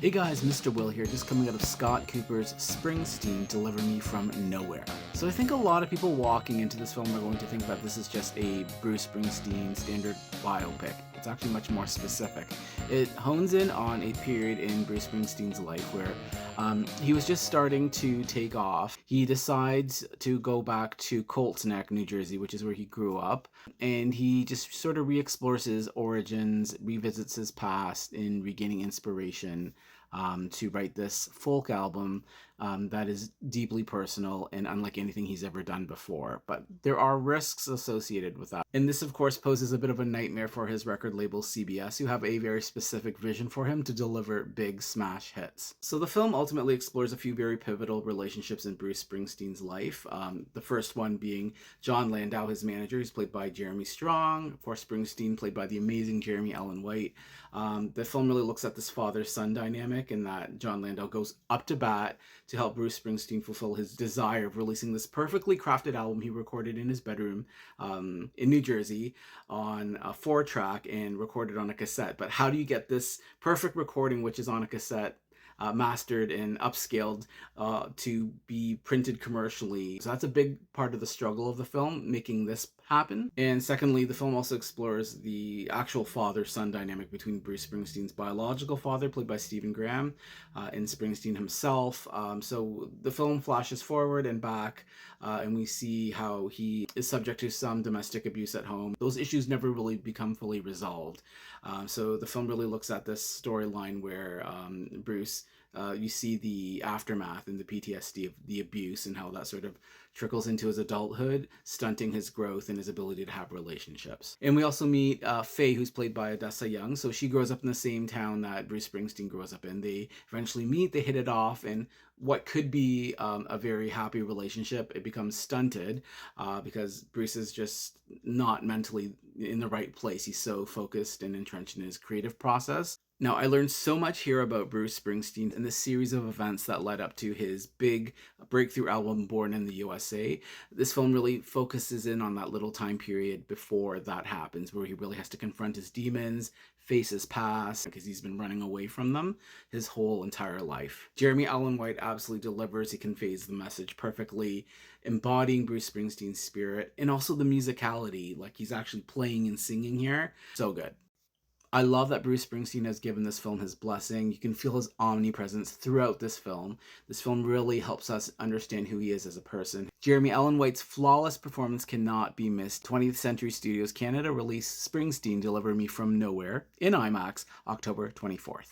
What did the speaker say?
Hey guys, Mr. Will here, just coming out of Scott Cooper's Springsteen, Deliver Me From Nowhere. So I think a lot of people walking into this film are going to think that this is just a Bruce Springsteen standard biopic. It's actually much more specific. It hones in on a period in Bruce Springsteen's life where he was just starting to take off. He decides to go back to Colts Neck, New Jersey, which is where he grew up, and he just sort of re-explores his origins, revisits his past in regaining inspiration to write this folk album that is deeply personal and unlike anything he's ever done before. But there are risks associated with that. And this, of course, poses a bit of a nightmare for his record label CBS, who have a very specific vision for him to deliver big smash hits. So the film ultimately explores a few very pivotal relationships in Bruce Springsteen's life. The first one being John Landau, his manager, who's played by Jeremy Strong. Of course, Springsteen, played by the amazing Jeremy Allen White. The film really looks at this father-son dynamic in that John Landau goes up to bat to help Bruce Springsteen fulfill his desire of releasing this perfectly crafted album he recorded in his bedroom in New Jersey on a 4-track and recorded on a cassette. But how do you get this perfect recording, which is on a cassette, mastered and upscaled to be printed commercially? So that's a big part of the struggle of the film, making this happen. And secondly, the film also explores the actual father-son dynamic between Bruce Springsteen's biological father, played by Stephen Graham, and Springsteen himself. So the film flashes forward and back, and we see how he is subject to some domestic abuse at home. Those issues never really become fully resolved. So the film really looks at this storyline where Bruce, you see the aftermath and the PTSD of the abuse and how that sort of trickles into his adulthood, stunting his growth and his ability to have relationships. And we also meet Faye, who's played by Odessa Young. So she grows up in the same town that Bruce Springsteen grows up in. They eventually meet, they hit it off, and what could be a very happy relationship, it becomes stunted because Bruce is just not mentally in the right place. He's so focused and entrenched in his creative process. Now, I learned so much here about Bruce Springsteen and the series of events that led up to his big breakthrough album, Born in the USA. This film really focuses in on that little time period before that happens, where he really has to confront his demons, face his past, because he's been running away from them his whole entire life. Jeremy Allen White absolutely delivers. He conveys the message perfectly, embodying Bruce Springsteen's spirit, and also the musicality, like he's actually playing and singing here. So good. I love that Bruce Springsteen has given this film his blessing. You can feel his omnipresence throughout this film. This film really helps us understand who he is as a person. Jeremy Allen White's flawless performance cannot be missed. 20th Century Studios Canada released Springsteen, Deliver Me From Nowhere in IMAX, October 24th.